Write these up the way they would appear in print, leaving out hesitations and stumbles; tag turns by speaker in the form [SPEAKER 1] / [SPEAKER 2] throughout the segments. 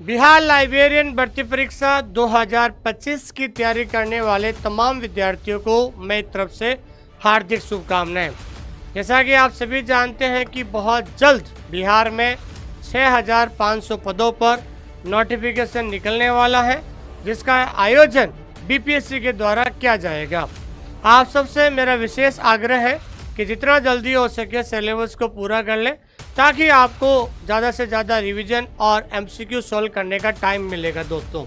[SPEAKER 1] Bihar librarian भर्ती परीक्षा 2025 की तैयारी करने वाले तमाम विद्यार्थियों को मेरी तरफ से हार्दिक शुभकामनाएं। जैसा कि आप सभी जानते हैं कि बहुत जल्द बिहार में 6,500 पदों पर नोटिफिकेशन निकलने वाला है, जिसका आयोजन बीपीएससी के द्वारा किया जाएगा। आप सबसे मेरा विशेष आग्रह है कि जितना जल्दी हो सके सिलेबस को पूरा कर लें, ताकि आपको ज़्यादा से ज़्यादा रिवीजन और एमसीक्यू सॉल्व करने का टाइम मिलेगा दोस्तों।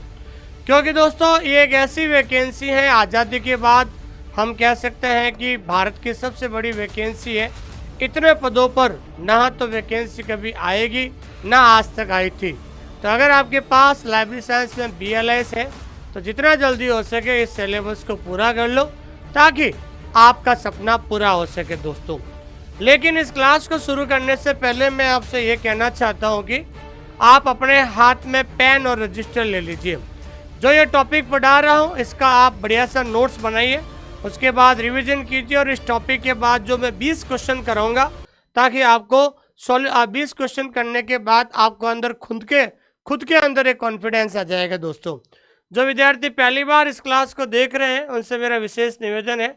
[SPEAKER 1] क्योंकि दोस्तों ये एक ऐसी वैकेंसी है, आज़ादी के बाद हम कह सकते हैं कि भारत की सबसे बड़ी वैकेंसी है। इतने पदों पर ना तो वैकेंसी कभी आएगी ना आज तक आई थी। तो अगर आपके पास लाइब्रेरी साइंस में BLS है तो जितना जल्दी हो सके इस सिलेबस को पूरा कर लो, ताकि आपका सपना पूरा हो सके दोस्तों। लेकिन इस क्लास को शुरू करने से पहले मैं आपसे ये कहना चाहता हूँ कि आप अपने हाथ में पेन और रजिस्टर ले लीजिए। जो ये टॉपिक पढ़ा रहा हूँ इसका आप बढ़िया सा नोट्स बनाइए, उसके बाद रिवीजन कीजिए और इस टॉपिक के बाद जो मैं 20 क्वेश्चन कराऊंगा, ताकि आपको 20 क्वेश्चन करने के बाद आपको अंदर खुद के अंदर एक कॉन्फिडेंस आ जाएगा दोस्तों। जो विद्यार्थी पहली बार इस क्लास को देख रहे हैं उनसे मेरा विशेष निवेदन है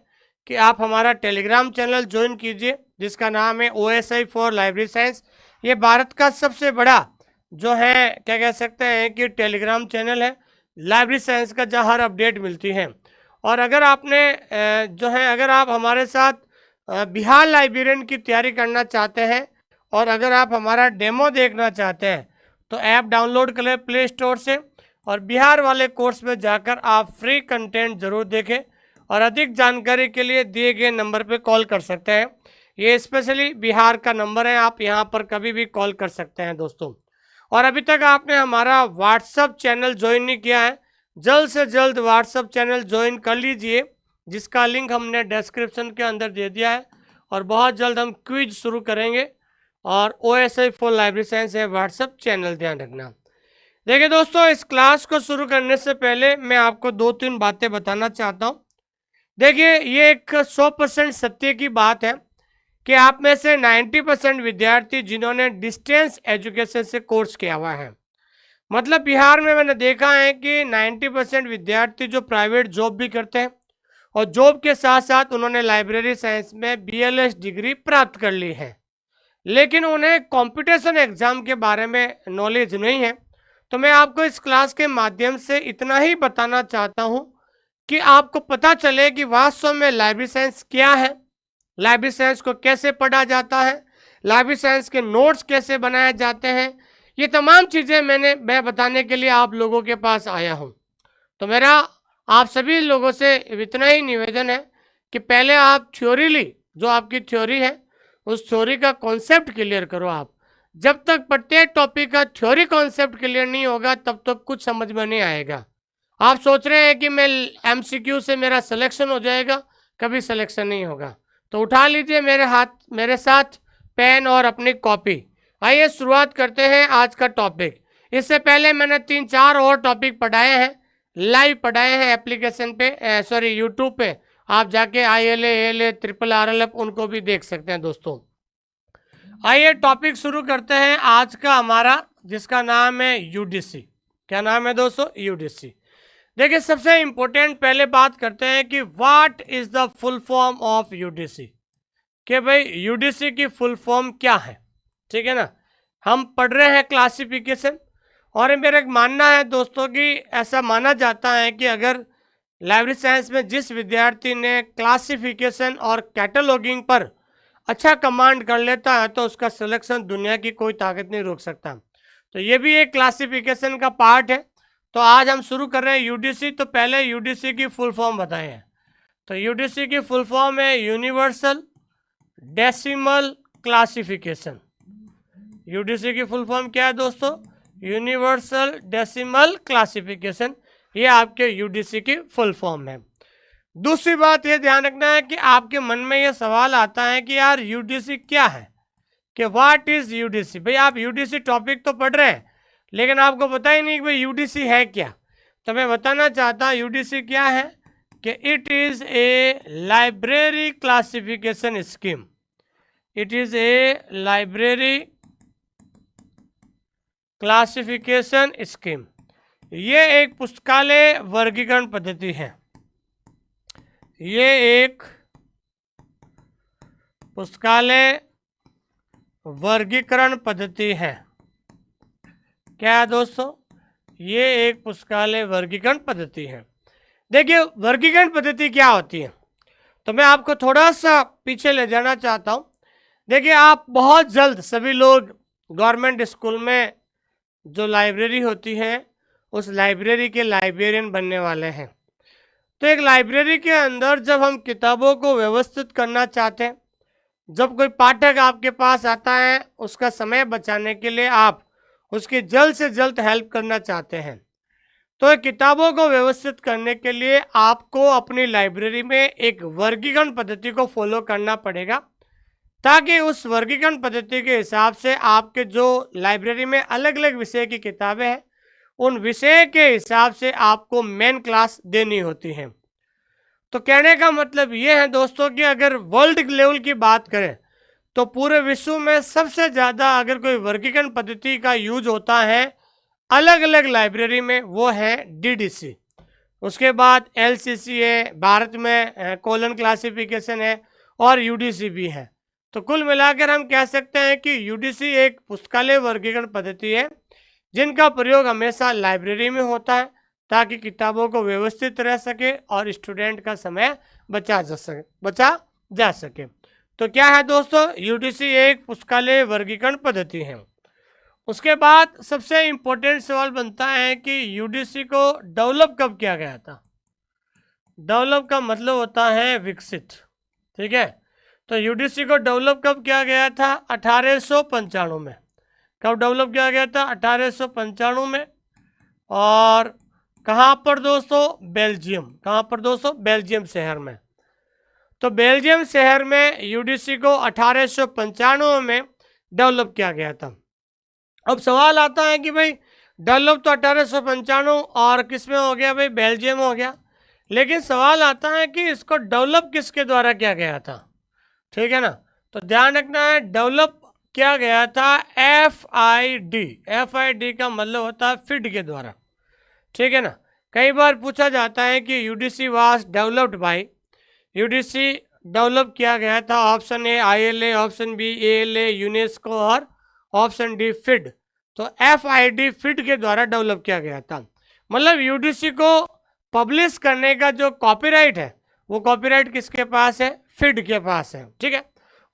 [SPEAKER 1] कि आप हमारा टेलीग्राम चैनल ज्वाइन कीजिए, जिसका नाम है OSI फॉर लाइब्रेरी साइंस। ये भारत का सबसे बड़ा जो है क्या कह सकते हैं कि टेलीग्राम चैनल है लाइब्रेरी साइंस का, जहाँ हर अपडेट मिलती है। और अगर आपने अगर आप हमारे साथ बिहार लाइब्रेरियन की तैयारी करना चाहते हैं और अगर आप हमारा डेमो देखना चाहते हैं तो ऐप डाउनलोड कर लें प्ले स्टोर से, और बिहार वाले कोर्स में जाकर आप फ्री कंटेंट जरूर देखें। और अधिक जानकारी के लिए दिए गए नंबर पर कॉल कर सकते हैं। ये स्पेशली बिहार का नंबर है, आप यहाँ पर कभी भी कॉल कर सकते हैं दोस्तों। और अभी तक आपने हमारा व्हाट्सअप चैनल ज्वाइन नहीं किया है, जल्द से जल्द व्हाट्सअप चैनल ज्वाइन कर लीजिए, जिसका लिंक हमने डिस्क्रिप्शन के अंदर दे दिया है। और बहुत जल्द हम क्विज शुरू करेंगे, और OSI फॉर लाइब्रेरी साइंस है व्हाट्सअप चैनल, ध्यान रखना। देखिए दोस्तों, इस क्लास को शुरू करने से पहले मैं आपको 2-3 बातें बताना चाहता हूँ। देखिए, ये एक 100% सत्य की बात है कि आप में से 90% विद्यार्थी जिन्होंने डिस्टेंस एजुकेशन से कोर्स किया हुआ है, मतलब बिहार में मैंने देखा है कि 90% विद्यार्थी जो प्राइवेट जॉब भी करते हैं और जॉब के साथ साथ उन्होंने लाइब्रेरी साइंस में BLS डिग्री प्राप्त कर ली है, लेकिन उन्हें कंपटीशन एग्जाम के बारे में नॉलेज नहीं है। तो मैं आपको इस क्लास के माध्यम से इतना ही बताना चाहता हूँ कि आपको पता चले कि वास्तव में लाइब्रेरी साइंस क्या है, लाइब्रेरी साइंस को कैसे पढ़ा जाता है, लाइब्रेरी साइंस के नोट्स कैसे बनाए जाते हैं। ये तमाम चीज़ें मैं बताने के लिए आप लोगों के पास आया हूँ। तो मेरा आप सभी लोगों से इतना ही निवेदन है कि पहले आप जो आपकी थ्योरी है उस थ्योरी का कॉन्सेप्ट क्लियर करो। आप जब तक प्रत्येक टॉपिक का थ्योरी कॉन्सेप्ट क्लियर नहीं होगा तब तक कुछ समझ में नहीं आएगा। आप सोच रहे हैं कि मैं MCQ से मेरा सिलेक्शन हो जाएगा, कभी सिलेक्शन नहीं होगा। तो उठा लीजिए मेरे साथ पेन और अपनी कॉपी। आइए शुरुआत करते हैं आज का टॉपिक। इससे पहले मैंने 3-4 और टॉपिक पढ़ाए हैं, लाइव पढ़ाए हैं एप्लीकेशन पे, यूट्यूब पे। आप जाके ILA, ALA, RRRF उनको भी देख सकते हैं दोस्तों। आइए टॉपिक शुरू करते हैं आज का हमारा, जिसका नाम है UDC। क्या नाम है दोस्तों? UDC। देखिए, सबसे इंपॉर्टेंट पहले बात करते हैं कि what is the full form of UDC, कि भाई UDC की फुल फॉर्म क्या है। ठीक है ना, हम पढ़ रहे हैं क्लासिफिकेशन, और मेरा एक मानना है दोस्तों कि ऐसा माना जाता है कि अगर लाइब्रेरी साइंस में जिस विद्यार्थी ने क्लासिफिकेशन और कैटलॉगिंग पर अच्छा कमांड कर लेता है तो उसका सिलेक्शन दुनिया की कोई ताकत नहीं रोक सकता। तो ये भी एक क्लासिफिकेशन का पार्ट है। तो आज हम शुरू कर रहे हैं UDC। तो पहले UDC की फुल फॉर्म बताए हैं। तो UDC की फुल फॉर्म है यूनिवर्सल डेसिमल क्लासिफिकेशन। UDC की फुल फॉर्म क्या है दोस्तों? Universal decimal classification. ये आपके UDC की फुल फॉर्म है। दूसरी बात ये ध्यान रखना है कि आपके मन में ये सवाल आता है कि यार UDC क्या है, कि व्हाट इज UDC। भाई आप UDC टॉपिक तो पढ़ रहे हैं, लेकिन आपको पता ही नहीं कि भाई UDC है क्या। तो मैं बताना चाहता हूँ UDC क्या है, कि it is a library classification scheme. It is a library classification scheme, ये एक पुस्तकालय वर्गीकरण पद्धति है। ये एक पुस्तकालय वर्गीकरण पद्धति है। क्या है दोस्तों? ये एक पुस्तकालय वर्गीकरण पद्धति है। देखिए वर्गीकरण पद्धति क्या होती है, तो मैं आपको थोड़ा सा पीछे ले जाना चाहता हूँ। देखिए आप बहुत जल्द सभी लोग गवर्नमेंट स्कूल में जो लाइब्रेरी होती है उस लाइब्रेरी के लाइब्रेरियन बनने वाले हैं। तो एक लाइब्रेरी के अंदर जब हम किताबों को व्यवस्थित करना चाहते हैं, जब कोई पाठक आपके पास आता है उसका समय बचाने के लिए आप उसकी जल्द से जल्द हेल्प करना चाहते हैं, तो किताबों को व्यवस्थित करने के लिए आपको अपनी लाइब्रेरी में एक वर्गीकरण पद्धति को फॉलो करना पड़ेगा, ताकि उस वर्गीकरण पद्धति के हिसाब से आपके जो लाइब्रेरी में अलग अलग विषय की किताबें हैं उन विषय के हिसाब से आपको मेन क्लास देनी होती है। तो कहने का मतलब ये है दोस्तों कि अगर वर्ल्ड लेवल की बात करें तो पूरे विश्व में सबसे ज़्यादा अगर कोई वर्गीकरण पद्धति का यूज होता है अलग अलग लाइब्रेरी में, वो है डीडीसी। उसके बाद एलसीसी है, भारत में कोलन क्लासिफिकेशन है और यूडीसी भी है। तो कुल मिलाकर हम कह सकते हैं कि यूडीसी एक पुस्तकालय वर्गीकरण पद्धति है जिनका प्रयोग हमेशा लाइब्रेरी में होता है, ताकि किताबों को व्यवस्थित रह सके और स्टूडेंट का समय बचा जा सके। तो क्या है दोस्तों? यूडीसी एक पुस्तकालय वर्गीकरण पद्धति है। उसके बाद सबसे इम्पोर्टेंट सवाल बनता है कि यूडीसी को डेवलप कब किया गया था। डेवलप का मतलब होता है विकसित, ठीक है। तो यूडीसी को डेवलप कब किया गया था? 1895 में। कब डेवलप किया गया था? 1895 में। और कहाँ पर दोस्तों? बेल्जियम। कहाँ पर दोस्तों? बेल्जियम शहर में। तो बेल्जियम शहर में यूडीसी को 1895 में डेवलप किया गया था। अब सवाल आता है कि भाई डेवलप तो 1895 और किस में हो गया भाई? बेल्जियम हो गया। लेकिन सवाल आता है कि इसको डेवलप किसके द्वारा किया गया था, ठीक है ना। तो ध्यान रखना है, डेवलप किया गया था FID। FID का मतलब होता है फिड के द्वारा, ठीक है ना। कई बार पूछा जाता है कि UDC was developed by, UDC develop किया गया था option A ILA, option B ALA UNESCO और ऑप्शन डी फिड। तो FID फिड के द्वारा डेवलप किया गया था। मतलब यूडीसी को पब्लिश करने का जो कॉपीराइट है वो कॉपीराइट किसके पास है? फिड के पास है, ठीक है।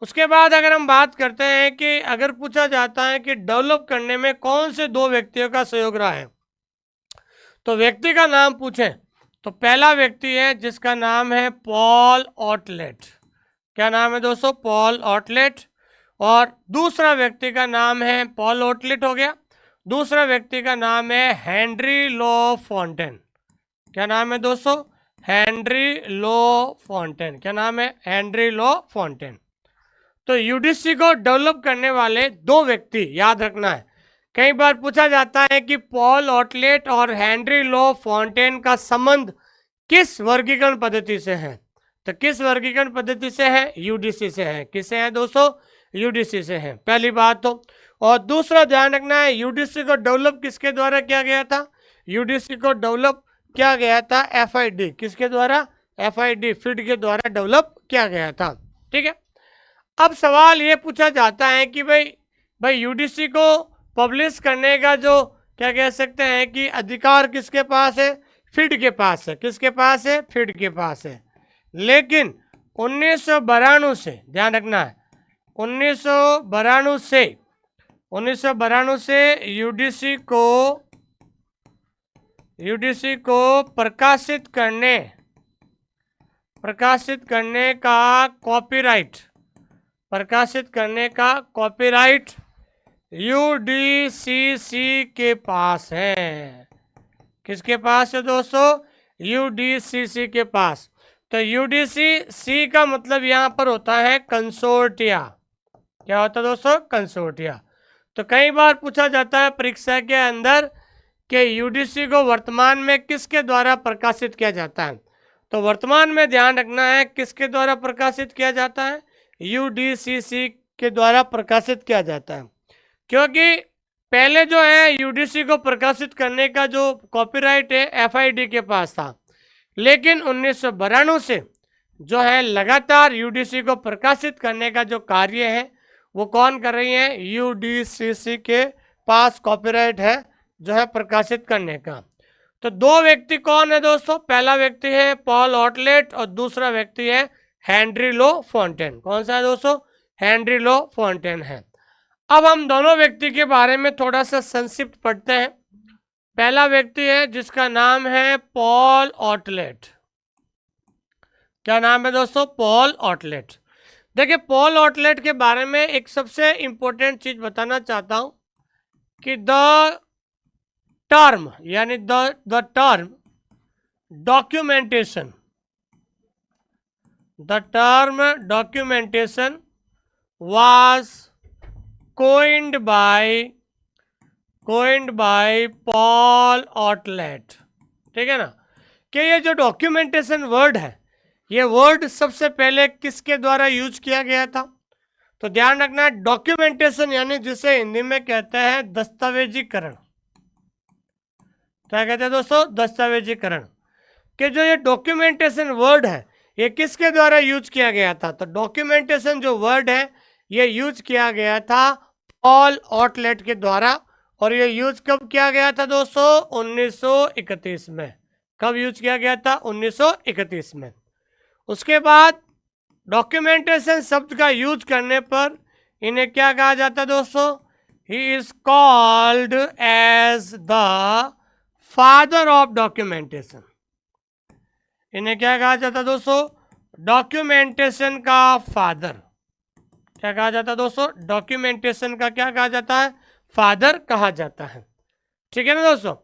[SPEAKER 1] उसके बाद अगर हम बात करते हैं कि अगर पूछा जाता है कि डेवलप करने में कौन से दो व्यक्तियों का सहयोग रहा है, तो व्यक्ति का नाम पूछें तो पहला व्यक्ति है जिसका नाम है पॉल ऑटलेट। क्या नाम है दोस्तों? पॉल ऑटलेट। और दूसरा व्यक्ति का नाम है, पॉल ऑटलेट हो गया, दूसरा व्यक्ति का नाम है हेनरी लॉ फॉन्टेन। क्या नाम है दोस्तों? Henry law Fontaine. क्या नाम है? Henry law Fontaine. तो यूडीसी को डेवलप करने वाले दो व्यक्ति याद रखना है। कई बार पूछा जाता है कि पॉल ऑटलेट और हेनरी लॉ फॉन्टेन का संबंध किस वर्गीकरण पद्धति से है, तो किस वर्गीकरण पद्धति से है? यूडीसी से है। किससे है दोस्तों? यूडीसी से है, पहली बात तो। और दूसरा ध्यान रखना है, यूडीसी को डेवलप किसके द्वारा किया गया था? यूडीसी को डेवलप किया गया था FID। किसके द्वारा? FID फिड के द्वारा डेवलप किया गया था, ठीक है। अब सवाल ये पूछा जाता है कि भाई यूडीसी को पब्लिश करने का जो क्या कह सकते हैं कि अधिकार किसके पास है? फिड के पास है। किसके पास है? फिड के पास है। लेकिन 1992 से, ध्यान रखना है, 1992 से यूडीसी को प्रकाशित करने का कॉपीराइट यूडीसीसी के पास है। किसके पास है दोस्तों? यूडीसीसी के पास। तो यूडीसीसी का मतलब यहाँ पर होता है कंसोर्टिया। क्या होता है दोस्तों? कंसोर्टिया। तो कई बार पूछा जाता है परीक्षा के अंदर कि यूडीसी को वर्तमान में किसके द्वारा प्रकाशित किया जाता है, तो वर्तमान में ध्यान रखना है किसके द्वारा प्रकाशित किया जाता है? यूडीसीसी के द्वारा प्रकाशित किया जाता है। क्योंकि पहले जो है यूडीसी को प्रकाशित करने का जो कॉपीराइट है एफआईडी के पास था, लेकिन 1992 से जो है लगातार यूडीसी को प्रकाशित करने का जो कार्य है वो कौन कर रही है, यूडीसीसी के पास कॉपीराइट है जो है प्रकाशित करने का। तो दो व्यक्ति कौन है दोस्तों, पहला व्यक्ति है पॉल ऑटलेट और दूसरा व्यक्ति है हेनरी लो फॉन्टेन। कौन सा है दोस्तों, हेनरी लो फॉन्टेन है। अब हम दोनों व्यक्ति के बारे में थोड़ा सा संक्षिप्त पढ़ते हैं। पहला व्यक्ति है जिसका नाम है पॉल ऑटलेट। क्या नाम है दोस्तों, पॉल ऑटलेट। देखिए पॉल ऑटलेट के बारे में एक सबसे इंपॉर्टेंट चीज बताना चाहता हूं कि द टर्म यानी the term documentation, the term documentation was coined by Paul Otlet. ठीक है ना, कि ये जो डॉक्यूमेंटेशन वर्ड है, ये वर्ड सबसे पहले किसके द्वारा यूज किया गया था, तो ध्यान रखना डॉक्यूमेंटेशन यानी जिसे हिंदी में कहते हैं दस्तावेजीकरण। क्या कहते हैं दोस्तों, दस्तावेजीकरण। कि जो ये डॉक्यूमेंटेशन वर्ड है ये किसके द्वारा यूज किया गया था, तो डॉक्यूमेंटेशन जो वर्ड है ये यूज किया गया था पॉल ऑटलेट के द्वारा। और ये यूज कब किया गया था दोस्तों, 1931 में। कब यूज किया गया था, 1931 में। उसके बाद डॉक्यूमेंटेशन शब्द का यूज करने पर इन्हें क्या कहा जाता है दोस्तों, he is called as the father of documentation. इन्हें क्या कहा जाता है दोस्तों, डॉक्यूमेंटेशन का फादर। क्या कहा जाता है दोस्तों, डॉक्यूमेंटेशन का क्या कहा जाता है, फादर कहा जाता है। ठीक है ना दोस्तों।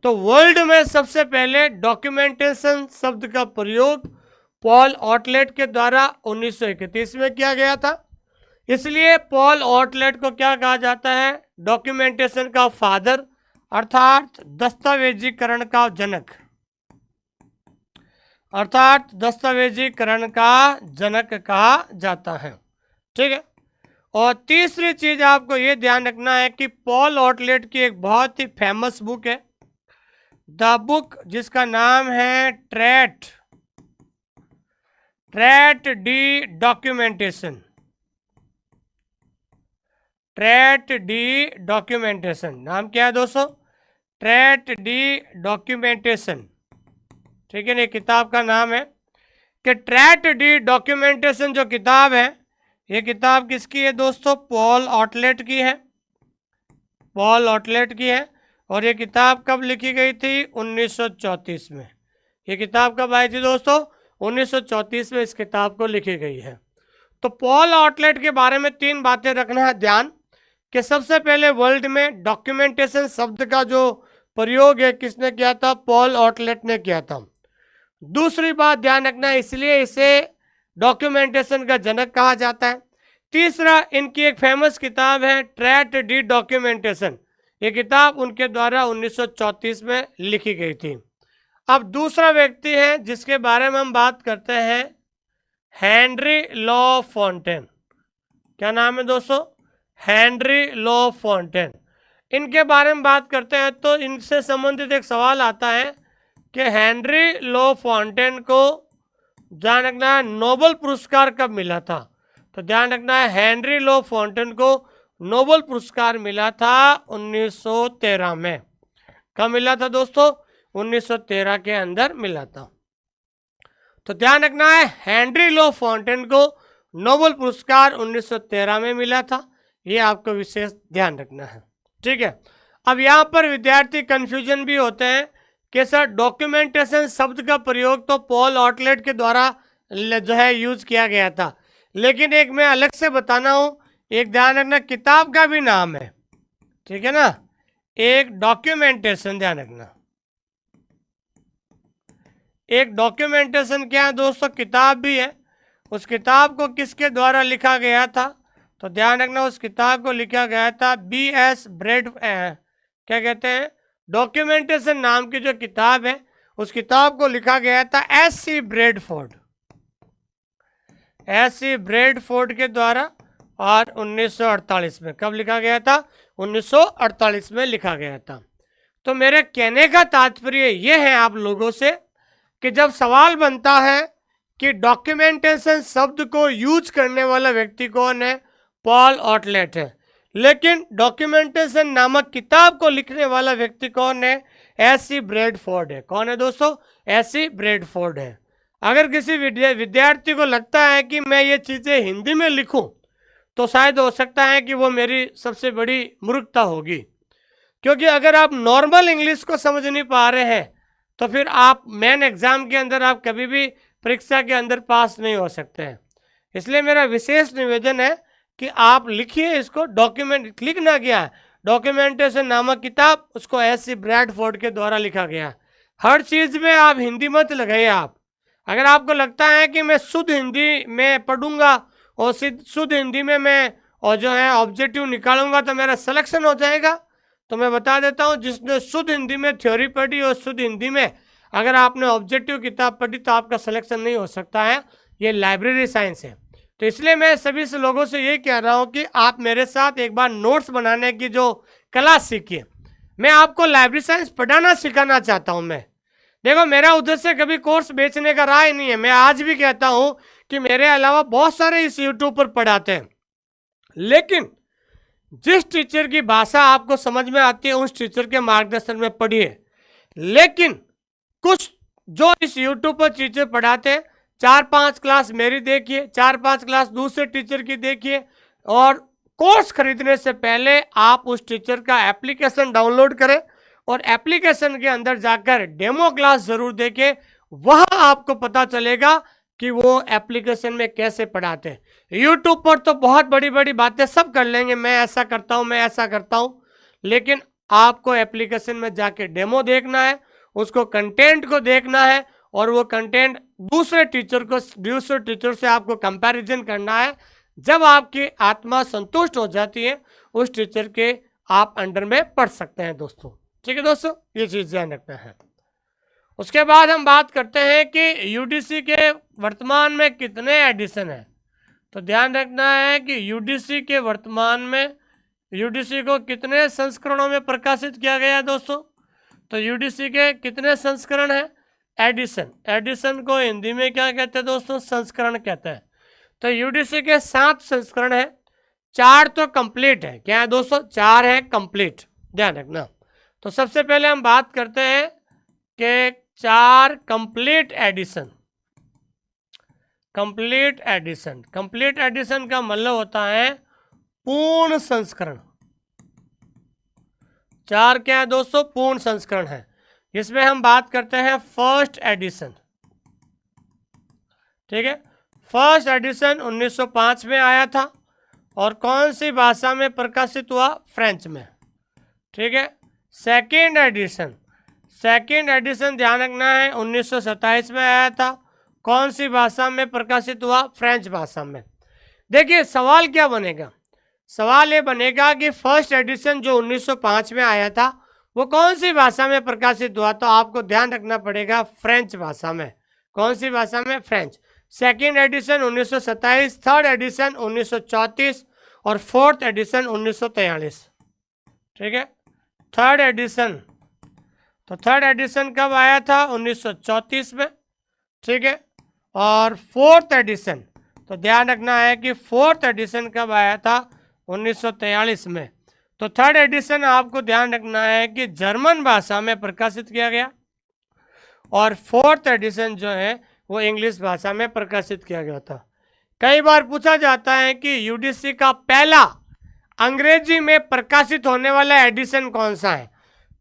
[SPEAKER 1] तो वर्ल्ड में सबसे पहले डॉक्यूमेंटेशन शब्द का प्रयोग पॉल ऑटलेट के द्वारा 1931 में किया गया था। इसलिए पॉल ऑटलेट को क्या कहा जाता है, डॉक्यूमेंटेशन का फादर अर्थात दस्तावेजीकरण का जनक, अर्थात दस्तावेजीकरण का जनक कहा जाता है। ठीक है। और तीसरी चीज आपको ये ध्यान रखना है कि पॉल ऑटलेट की एक बहुत ही फेमस बुक है, द बुक, जिसका नाम है ट्रैट डी डॉक्यूमेंटेशन। ट्रैट डी डॉक्यूमेंटेशन नाम क्या है दोस्तों, ट्रैट डी डॉक्यूमेंटेशन। ठीक है ना, किताब का नाम है कि ट्रैट डी डॉक्यूमेंटेशन। जो किताब है ये किताब किसकी है दोस्तों, पॉल ऑटलेट की है, पॉल ऑटलेट की है। और ये किताब कब लिखी गई थी, 1934 में। ये किताब कब आई थी दोस्तों, 1934 में इस किताब को लिखी गई है। तो पॉल ऑटलेट के बारे में तीन बातें रखना है ध्यान, कि सबसे पहले वर्ल्ड में डॉक्यूमेंटेशन शब्द का जो प्रयोग है किसने किया था, पॉल ऑटलेट ने किया था। दूसरी बात ध्यान रखना, इसलिए इसे डॉक्यूमेंटेशन का जनक कहा जाता है। तीसरा, इनकी एक फेमस किताब है ट्रैट डी डॉक्यूमेंटेशन। ये किताब उनके द्वारा 1934 में लिखी गई थी। अब दूसरा व्यक्ति है जिसके बारे में हम बात करते हैं, हेनरी लो फॉन्टेन। क्या नाम है दोस्तों, हेनरी लो फॉन्टेन। इनके बारे में बात करते हैं तो इनसे संबंधित एक सवाल आता है कि हेनरी लो फॉन्टेन को ध्यान रखना है नोबेल पुरस्कार कब मिला था, तो ध्यान रखना है हेनरी लो फॉन्टेन को नोबेल पुरस्कार मिला था 1913 में। कब मिला था दोस्तों, 1913 के अंदर मिला था। तो ध्यान रखना है हेनरी लो फॉन्टेन को नोबेल पुरस्कार 1913 में मिला था, ये आपको विशेष ध्यान रखना है। ठीक है। अब यहाँ पर विद्यार्थी कंफ्यूजन भी होते हैं कि सर डॉक्यूमेंटेशन शब्द का प्रयोग तो पॉल ऑटलेट के द्वारा जो है यूज किया गया था, लेकिन एक मैं अलग से बताना हूँ, एक ध्यान रखना किताब का भी नाम है। ठीक है ना, एक डॉक्यूमेंटेशन, ध्यान रखना एक डॉक्यूमेंटेशन क्या है दोस्तों, किताब भी है। उस किताब को किसके द्वारा लिखा गया था, तो ध्यान रखना उस किताब को लिखा गया था B.S. ब्रेड, क्या कहते हैं, डॉक्यूमेंटेशन नाम की जो किताब है उस किताब को लिखा गया था S.C. ब्रेडफोर्ड के द्वारा और 1948 में। कब लिखा गया था? 1948 में लिखा गया था। तो मेरे कहने का तात्पर्य ये है आप लोगों से कि जब सवाल बनता है कि डॉक्यूमेंटेशन शब्द को यूज करने वाला व्यक्ति कौन है, पॉल ऑटलेट है, लेकिन डॉक्यूमेंटेशन नामक किताब को लिखने वाला व्यक्ति कौन है, एस.सी. ब्रैडफोर्ड है। कौन है दोस्तों? एस.सी. ब्रैडफोर्ड है। अगर किसी विद्यार्थी को लगता है कि मैं ये चीज़ें हिंदी में लिखूं तो शायद हो सकता है कि वो मेरी सबसे बड़ी मूर्खता होगी, क्योंकि अगर आप नॉर्मल इंग्लिश को समझ नहीं पा रहे हैं तो फिर आप मेन एग्जाम के अंदर, आप कभी भी परीक्षा के अंदर पास नहीं हो सकते हैं। इसलिए मेरा विशेष निवेदन है कि आप लिखिए इसको। डॉक्यूमेंट लिखना क्या है, डॉक्यूमेंटेशन नामक किताब उसको एस.सी. ब्रैडफोर्ड के द्वारा लिखा गया। हर चीज़ में आप हिंदी मत लगाइए। आप अगर आपको लगता है कि मैं शुद्ध हिंदी में पढ़ूंगा और शुद्ध हिंदी में मैं और जो है ऑब्जेक्टिव निकालूंगा तो मेरा सिलेक्शन हो जाएगा, तो मैं बता देता हूँ, जिसने शुद्ध हिंदी में थ्योरी पढ़ी और शुद्ध हिंदी में अगर आपने ऑब्जेक्टिव किताब पढ़ी तो आपका सिलेक्शन नहीं हो सकता है। ये लाइब्रेरी साइंस है। तो इसलिए मैं सभी से लोगों से ये कह रहा हूँ कि आप मेरे साथ एक बार नोट्स बनाने की जो कला सीखिए। मैं आपको लाइब्रेरी साइंस पढ़ाना सिखाना चाहता हूँ। मैं देखो, मेरा उद्देश्य कभी कोर्स बेचने का राह नहीं है। मैं आज भी कहता हूँ कि मेरे अलावा बहुत सारे इस यूट्यूब पर पढ़ाते हैं, लेकिन जिस टीचर की भाषा आपको समझ में आती है उस टीचर के मार्गदर्शन में पढ़िए। लेकिन कुछ जो इस यूट्यूब पर टीचर पढ़ाते हैं, 4-5 क्लास मेरी देखिए, 4-5 क्लास दूसरे टीचर की देखिए, और कोर्स खरीदने से पहले आप उस टीचर का एप्लीकेशन डाउनलोड करें और एप्लीकेशन के अंदर जाकर डेमो क्लास जरूर देखें। वहां आपको पता चलेगा कि वो एप्लीकेशन में कैसे पढ़ाते हैं। यूट्यूब पर तो बहुत बड़ी बड़ी बातें सब कर लेंगे, मैं ऐसा करता हूँ, मैं ऐसा करता हूँ, लेकिन आपको एप्लीकेशन में जाके डेमो देखना है, उसको कंटेंट को देखना है, और वो कंटेंट दूसरे टीचर से आपको कंपैरिजन करना है। जब आपकी आत्मा संतुष्ट हो जाती है, उस टीचर के आप अंडर में पढ़ सकते हैं दोस्तों। ठीक है दोस्तों, ये चीज़ ध्यान रखना है। उसके बाद हम बात करते हैं कि यूडीसी के वर्तमान में कितने एडिशन हैं। तो ध्यान रखना है कि यूडीसी के वर्तमान में यूडीसी को कितने संस्करणों में प्रकाशित किया गया है दोस्तों। तो यूडीसी के कितने संस्करण हैं? एडिशन। एडिशन को हिंदी में क्या कहते हैं दोस्तों? संस्करण कहते हैं। तो यूडीसी के 7 संस्करण हैं, 4 तो कंप्लीट है। क्या है दोस्तों? 4 है कंप्लीट, ध्यान रखना। तो सबसे पहले हम बात करते हैं कि 4 complete edition. Complete edition, complete edition का मतलब होता है पूर्ण संस्करण। 4 क्या है दोस्तों? पूर्ण संस्करण है। इसमें हम बात करते हैं फर्स्ट एडिशन। ठीक है, फर्स्ट एडिशन 1905 में आया था, और कौन सी भाषा में प्रकाशित हुआ? फ्रेंच में। ठीक है, सेकेंड एडिशन, सेकेंड एडिशन ध्यान रखना है 1927 में आया था। कौन सी भाषा में प्रकाशित हुआ? फ्रेंच भाषा में। देखिए सवाल क्या बनेगा, सवाल ये बनेगा कि फर्स्ट एडिशन जो 1905 में आया था वो कौन सी भाषा में प्रकाशित हुआ? तो आपको ध्यान रखना पड़ेगा फ्रेंच भाषा में। कौन सी भाषा में? French. Second edition 1927, third edition 1934 और फोर्थ एडिशन 1943। ठीक है, थर्ड एडिशन, तो थर्ड एडिशन कब आया था? 1934 में। ठीक है, और फोर्थ एडिशन, तो ध्यान रखना है कि फोर्थ एडिशन कब आया था? 1943 में। तो थर्ड एडिशन आपको ध्यान रखना है कि जर्मन भाषा में प्रकाशित किया गया, और फोर्थ एडिशन जो है वो इंग्लिश भाषा में प्रकाशित किया गया था। कई बार पूछा जाता है कि यूडीसी का पहला अंग्रेजी में प्रकाशित होने वाला एडिशन कौन सा है?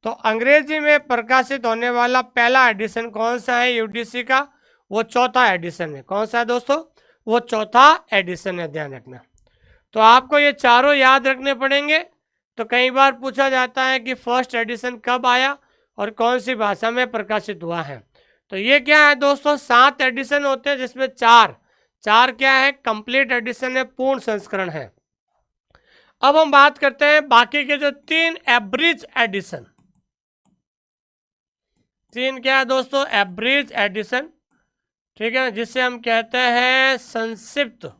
[SPEAKER 1] तो अंग्रेजी में प्रकाशित होने वाला पहला एडिशन कौन सा है यूडीसी का? वो चौथा एडिशन है। कौन सा है दोस्तों? वो चौथा एडिशन है, ध्यान रखना। तो आपको ये चारों याद रखने पड़ेंगे। तो कई बार पूछा जाता है कि फर्स्ट एडिशन कब आया और कौन सी भाषा में प्रकाशित हुआ है। तो ये क्या है दोस्तों? 7 एडिशन होते हैं, जिसमें 4 क्या है? कंप्लीट एडिशन है, पूर्ण संस्करण है। अब हम बात करते हैं बाकी के जो 3 एवरेज एडिशन। 3 क्या है दोस्तों? Average edition. ठीक है, जिसे हम कहते हैं संक्षिप्त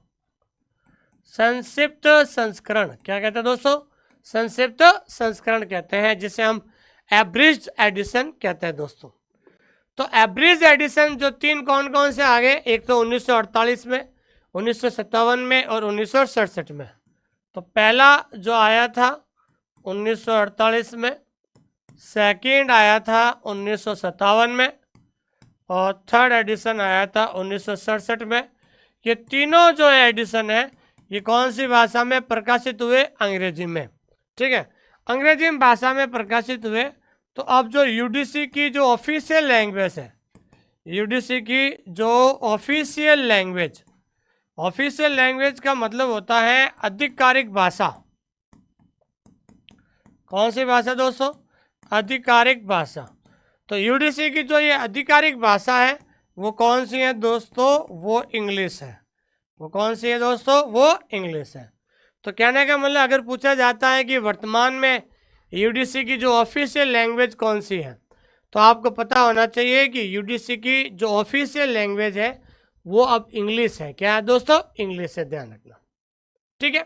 [SPEAKER 1] संक्षिप्त संस्करण, क्या कहते हैं दोस्तों? संक्षिप्त संस्करण कहते हैं, जिसे हम एब्रिज्ड एडिशन कहते हैं दोस्तों। तो एब्रिज्ड एडिशन जो तीन कौन कौन से आ गए, एक तो 1948 में, 1957 में और 1967 में। तो पहला जो आया था 1948 में, सेकंड आया था 1957 में और थर्ड एडिशन आया था 1967 में। ये तीनों जो एडिशन है ये कौन सी भाषा में प्रकाशित हुए? अंग्रेजी में। ठीक है, अंग्रेजी भाषा में प्रकाशित हुए। तो अब जो यूडीसी की जो ऑफिशियल लैंग्वेज है, यूडीसी की जो ऑफिशियल लैंग्वेज का मतलब होता है आधिकारिक भाषा। कौन सी भाषा दोस्तों? आधिकारिक भाषा। तो यूडीसी की जो ये आधिकारिक भाषा है वो कौन सी है दोस्तों? वो इंग्लिश है। वो कौन सी है दोस्तों? वो इंग्लिश है। तो कहने का मतलब अगर पूछा जाता है कि वर्तमान में यूडीसी की जो ऑफिशियल लैंग्वेज कौन सी है, तो आपको पता होना चाहिए कि यूडीसी की जो ऑफिशियल लैंग्वेज है वो अब इंग्लिश है। क्या है दोस्तों? इंग्लिश है, ध्यान रखना। ठीक है,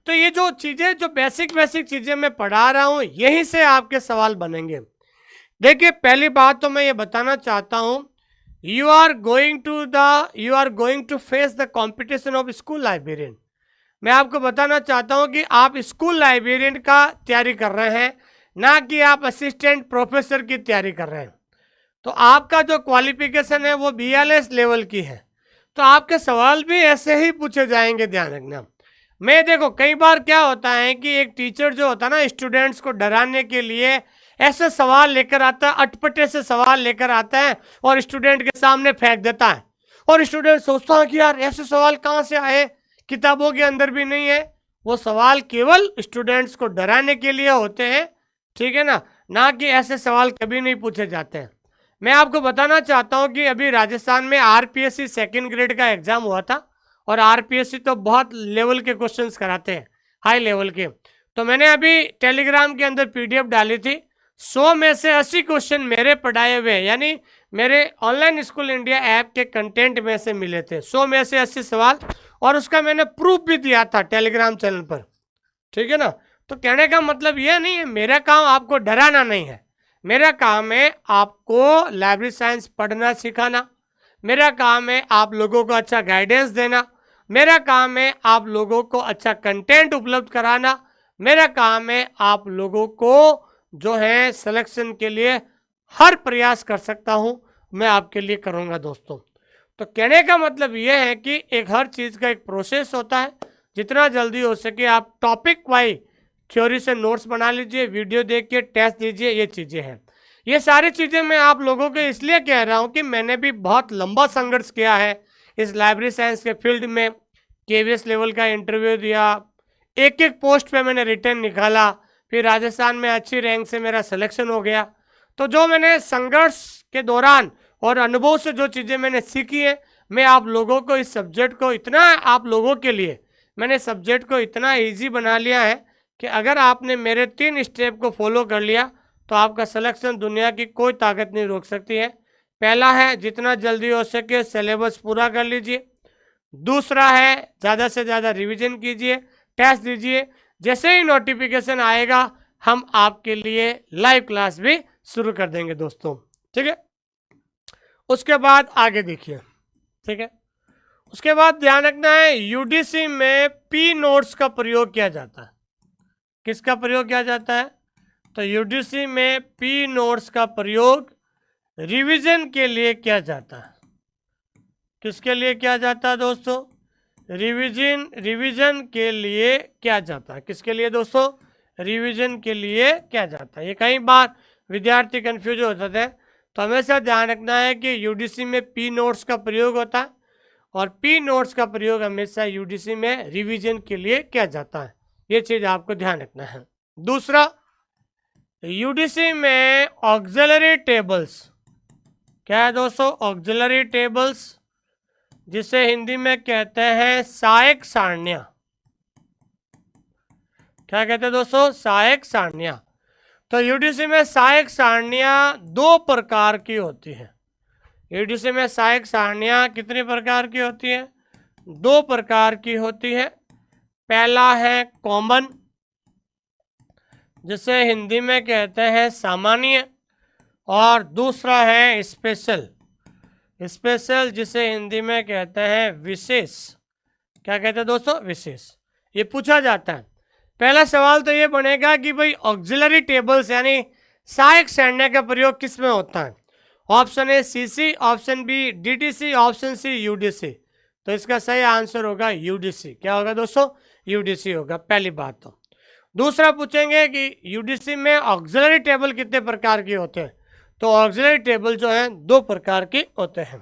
[SPEAKER 1] तो ये जो चीज़ें, जो बेसिक चीज़ें मैं पढ़ा रहा हूँ, यहीं से आपके सवाल बनेंगे। देखिए, पहली बात तो मैं ये बताना चाहता हूँ, you are going to face the competition of school librarian. मैं आपको बताना चाहता हूँ कि आप स्कूल लाइब्रेरियन का तैयारी कर रहे हैं, ना कि आप असिस्टेंट प्रोफेसर की तैयारी कर रहे हैं। तो आपका जो क्वालिफिकेशन है वो BLS लेवल की है, तो आपके सवाल भी ऐसे ही पूछे जाएंगे, ध्यान रखना। मैं देखो, कई बार क्या होता है कि एक टीचर जो होता है ना, स्टूडेंट्स को डराने के लिए ऐसे सवाल लेकर आता है, अटपटे से सवाल लेकर आता है और स्टूडेंट के सामने फेंक देता है, और स्टूडेंट सोचता है कि यार ऐसे सवाल कहाँ से आए, किताबों के अंदर भी नहीं है। वो सवाल केवल स्टूडेंट्स को डराने के लिए होते हैं, ठीक है ना कि ऐसे सवाल कभी नहीं पूछे जाते हैं। मैं आपको बताना चाहता हूं कि अभी राजस्थान में RPSC सेकेंड ग्रेड का एग्जाम हुआ था, और RPSC तो बहुत लेवल के क्वेश्चंस कराते हैं, हाई लेवल के। तो मैंने अभी टेलीग्राम के अंदर PDF डाली थी, 100 में से 80 क्वेश्चन मेरे पढ़ाए हुए, यानी मेरे ऑनलाइन स्कूल इंडिया ऐप के कंटेंट में से मिले थे, 100 में से 80 सवाल, और उसका मैंने प्रूफ भी दिया था टेलीग्राम चैनल पर। ठीक है ना? तो कहने का मतलब यह नहीं है, मेरा काम आपको डराना नहीं है, मेरा काम है आपको लाइब्रेरी साइंस पढ़ना सिखाना, मेरा काम है आप लोगों को अच्छा गाइडेंस देना, मेरा काम है आप लोगों को अच्छा कंटेंट उपलब्ध कराना, मेरा काम है आप लोगों को जो है सिलेक्शन के लिए हर प्रयास कर सकता हूं, मैं आपके लिए करूंगा दोस्तों। तो कहने का मतलब यह है कि एक हर चीज़ का एक प्रोसेस होता है, जितना जल्दी हो सके आप टॉपिक वाइज थ्योरी से नोट्स बना लीजिए, वीडियो देख के टेस्ट दीजिए, ये चीज़ें हैं। ये सारी चीज़ें मैं आप लोगों को इसलिए कह रहा हूँ कि मैंने भी बहुत लंबा संघर्ष किया है इस लाइब्रेरी साइंस के फील्ड में। KVS लेवल का इंटरव्यू दिया, एक एक पोस्ट पे मैंने रिटर्न निकाला, फिर राजस्थान में अच्छी रैंक से मेरा सिलेक्शन हो गया। तो जो मैंने संघर्ष के दौरान और अनुभव से जो चीज़ें मैंने सीखी है, मैं आप लोगों को इस सब्जेक्ट को इतना, आप लोगों के लिए मैंने सब्जेक्ट को इतना ईजी बना लिया है कि अगर आपने मेरे 3 स्टेप को फॉलो कर लिया तो आपका सिलेक्शन दुनिया की कोई ताकत नहीं रोक सकती है। पहला है, जितना जल्दी हो सके सिलेबस पूरा कर लीजिए। दूसरा है, ज़्यादा से ज़्यादा रिवीजन कीजिए, टेस्ट दीजिए। जैसे ही नोटिफिकेशन आएगा हम आपके लिए लाइव क्लास भी शुरू कर देंगे दोस्तों। ठीक है, उसके बाद आगे देखिए। ठीक है, उसके बाद ध्यान रखना है, यूडीसी में P नोट्स का प्रयोग किया जाता है। किसका प्रयोग किया जाता है? तो यूडीसी में P नोट्स का प्रयोग रिवीजन के लिए किया जाता है। किसके लिए किया जाता है दोस्तों? रिवीजन के लिए किया जाता है। किसके लिए दोस्तों? रिवीजन के लिए किया जाता है। ये कई बार विद्यार्थी कंफ्यूज होते थे, तो हमेशा ध्यान रखना है कि यूडीसी में P नोट्स का प्रयोग होता है, और P नोट्स का प्रयोग हमेशा यूडीसी में रिवीजन के लिए किया जाता है। ये चीज़ आपको ध्यान रखना है। दूसरा, यूडीसी में ऑक्सिलरी टेबल्स, क्या है दोस्तों? ऑक्सिलरी टेबल्स, जिसे हिंदी में कहते हैं सहायक सारणियाँ। क्या कहते हैं दोस्तों? सहायक सारणियाँ। तो यूडीसी में सहायक सारणियाँ 2 प्रकार की होती हैं। यूडीसी में सहायक सारणियाँ कितनी प्रकार की होती हैं? 2 प्रकार की होती है। पहला है कॉमन, जिसे हिंदी में कहते हैं सामान्य, और दूसरा है स्पेशल। स्पेशल जिसे हिंदी में कहते हैं विशेष। क्या कहते हैं दोस्तों? विशेष। ये पूछा जाता है। पहला सवाल तो ये बनेगा कि भाई ऑक्सिलरी टेबल्स यानी सहायक सैन्य का प्रयोग किस में होता है? Option A CC, option B DDC, option C UDC. तो इसका सही आंसर होगा यूडीसी। क्या होगा दोस्तों? यूडीसी होगा, पहली बात तो। दूसरा पूछेंगे कि यूडीसी में ऑक्सिलरी टेबल कितने प्रकार के होते हैं? तो ऑक्सिलरी टेबल जो है 2 प्रकार के होते हैं।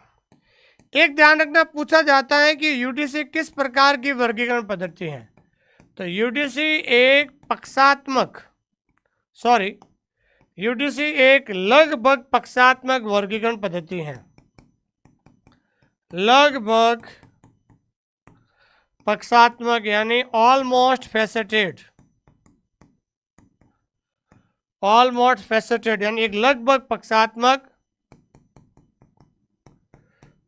[SPEAKER 1] एक ध्यान रखना, पूछा जाता है कि यूडीसी किस प्रकार की वर्गीकरण पद्धति है? तो यूडीसी एक लगभग पक्षात्मक वर्गीकरण पद्धति है। लगभग पक्षात्मक यानी ऑलमोस्ट फेसेटेड यानी एक लगभग पक्षात्मक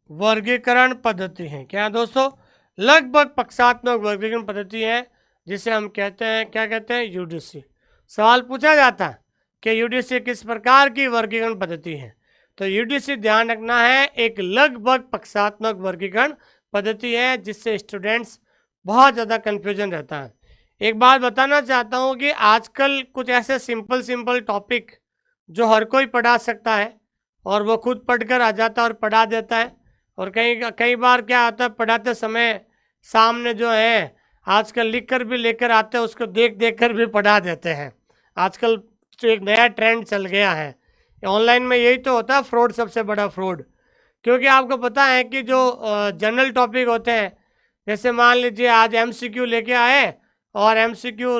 [SPEAKER 1] वर्गीकरण पद्धति है। क्या दोस्तों? लगभग पक्षात्मक वर्गीकरण पद्धति है, जिसे हम कहते हैं, क्या कहते हैं? यूडीसी। सवाल पूछा जाता है कि यूडीसी किस प्रकार की वर्गीकरण पद्धति है? तो यूडीसी ध्यान रखना है एक लगभग पक्षात्मक वर्गीकरण पद्धति है, जिससे स्टूडेंट्स बहुत ज़्यादा कन्फ्यूजन रहता है। एक बात बताना चाहता हूँ कि आजकल कुछ ऐसे सिंपल टॉपिक जो हर कोई पढ़ा सकता है और वो खुद पढ़कर आ जाता है और पढ़ा देता है, और कई बार क्या होता है, पढ़ाते समय सामने जो है आजकल लिख कर भी लेकर आते हैं, उसको देख कर भी पढ़ा देते हैं। आजकल तो एक नया ट्रेंड चल गया है ऑनलाइन में, यही तो होता है फ्रॉड, सबसे बड़ा फ्रॉड। क्योंकि आपको पता है कि जो जनरल टॉपिक होते हैं, जैसे मान लीजिए आज एमसीक्यू लेके आए और एमसीक्यू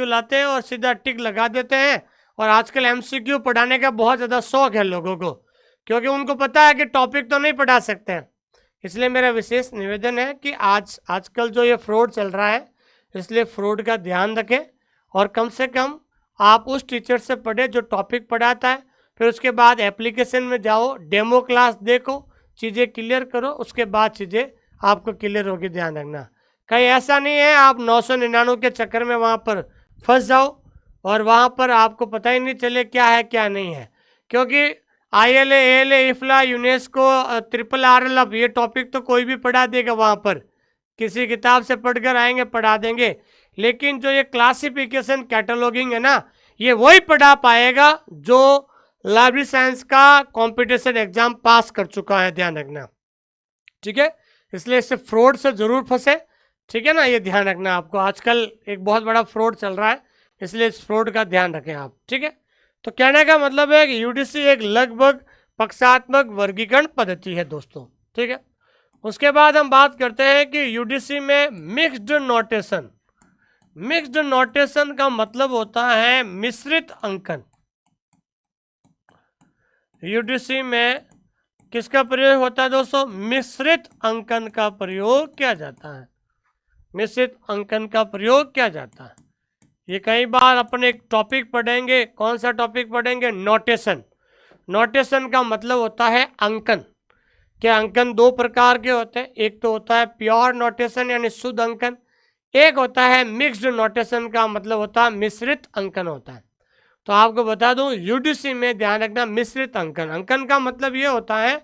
[SPEAKER 1] लाते हैं और सीधा टिक लगा देते हैं। और आजकल एमसीक्यू पढ़ाने का बहुत ज़्यादा शौक है लोगों को, क्योंकि उनको पता है कि टॉपिक तो नहीं पढ़ा सकते हैं। इसलिए मेरा विशेष निवेदन है कि आजकल जो ये फ्रॉड चल रहा है, इसलिए फ्रॉड का ध्यान रखें और कम से कम आप उस टीचर से पढ़े जो टॉपिक पढ़ाता है। फिर उसके बाद एप्लीकेशन में जाओ, डेमो क्लास देखो, चीज़ें क्लियर करो, उसके बाद चीज़ें आपको क्लियर होगी। ध्यान रखना, कहीं ऐसा नहीं है आप 999 के चक्कर में वहाँ पर फंस जाओ और वहाँ पर आपको पता ही नहीं चले क्या है क्या नहीं है। क्योंकि ILA, ALA, IFLA, UNESCO, RRRL, ये टॉपिक तो कोई भी पढ़ा देगा वहाँ पर, किसी किताब से पढ़कर आएंगे पढ़ा देंगे। लेकिन जो ये क्लासिफिकेशन कैटलॉगिंग है ना, ये वही पढ़ा पाएगा जो लाइब्रेरी साइंस का कंपटीशन एग्जाम पास कर चुका है। ध्यान रखना, ठीक है? इसलिए इससे फ्रॉड से जरूर फंसे, ठीक है ना? ये ध्यान रखना आपको, आजकल एक बहुत बड़ा फ्रॉड चल रहा है, इसलिए इस फ्रॉड का ध्यान रखें आप, ठीक है? तो कहने का मतलब है कि यूडीसी एक लगभग पक्षात्मक वर्गीकरण पद्धति है दोस्तों, ठीक है? उसके बाद हम बात करते हैं कि यूडीसी में मिक्स्ड नोटेशन का मतलब होता है मिश्रित अंकन। यूडीसी में किसका प्रयोग होता है दोस्तों? मिश्रित अंकन का प्रयोग किया जाता है। मिश्रित अंकन का प्रयोग किया जाता है। ये कई बार अपन एक टॉपिक पढ़ेंगे, कौन सा टॉपिक पढ़ेंगे? नोटेशन का मतलब होता है अंकन। क्या अंकन 2 प्रकार के होते हैं, एक तो होता है प्योर नोटेशन यानी शुद्ध अंकन, एक होता है मिक्स्ड नोटेशन का मतलब होता है मिश्रित अंकन होता है। तो आपको बता दूं, यूडीसी में ध्यान रखना मिश्रित अंकन का मतलब ये होता है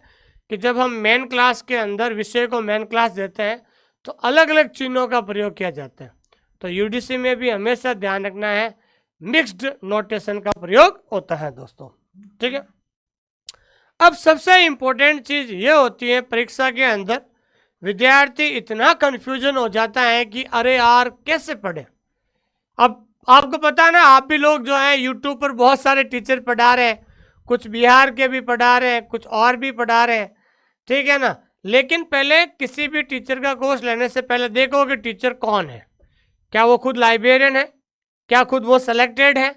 [SPEAKER 1] कि जब हम मेन क्लास के अंदर विषय को मेन क्लास देते हैं तो अलग अलग चिन्हों का प्रयोग किया जाता है। तो यूडीसी में भी हमेशा ध्यान रखना है मिक्स्ड नोटेशन का प्रयोग होता है दोस्तों, ठीक है? अब सबसे इंपॉर्टेंट चीज ये होती है, परीक्षा के अंदर विद्यार्थी इतना कंफ्यूजन हो जाता है कि अरे यार कैसे पढ़े। अब आपको पता है ना, आप भी लोग जो है यूट्यूब पर बहुत सारे टीचर पढ़ा रहे हैं, कुछ बिहार के भी पढ़ा रहे हैं, कुछ और भी पढ़ा रहे हैं, ठीक है ना? लेकिन पहले किसी भी टीचर का कोर्स लेने से पहले देखो कि टीचर कौन है, क्या वो खुद लाइब्रेरियन है, क्या खुद वो सेलेक्टेड है,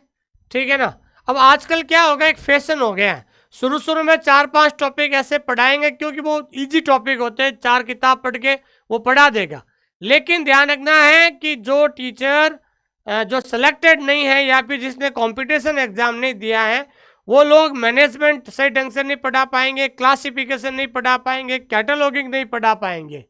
[SPEAKER 1] ठीक है ना? अब आजकल क्या हो गया, एक फैशन हो गया है, शुरू में 4-5 टॉपिक ऐसे पढ़ाएंगे क्योंकि वो इजी टॉपिक होते हैं, 4 किताब पढ़ के वो पढ़ा देगा। लेकिन ध्यान रखना है कि जो टीचर जो सेलेक्टेड नहीं है या फिर जिसने कंपटीशन एग्जाम नहीं दिया है, वो लोग मैनेजमेंट सही ढंग से नहीं पढ़ा पाएंगे, क्लासिफिकेशन नहीं पढ़ा पाएंगे, कैटलॉगिंग नहीं पढ़ा पाएंगे।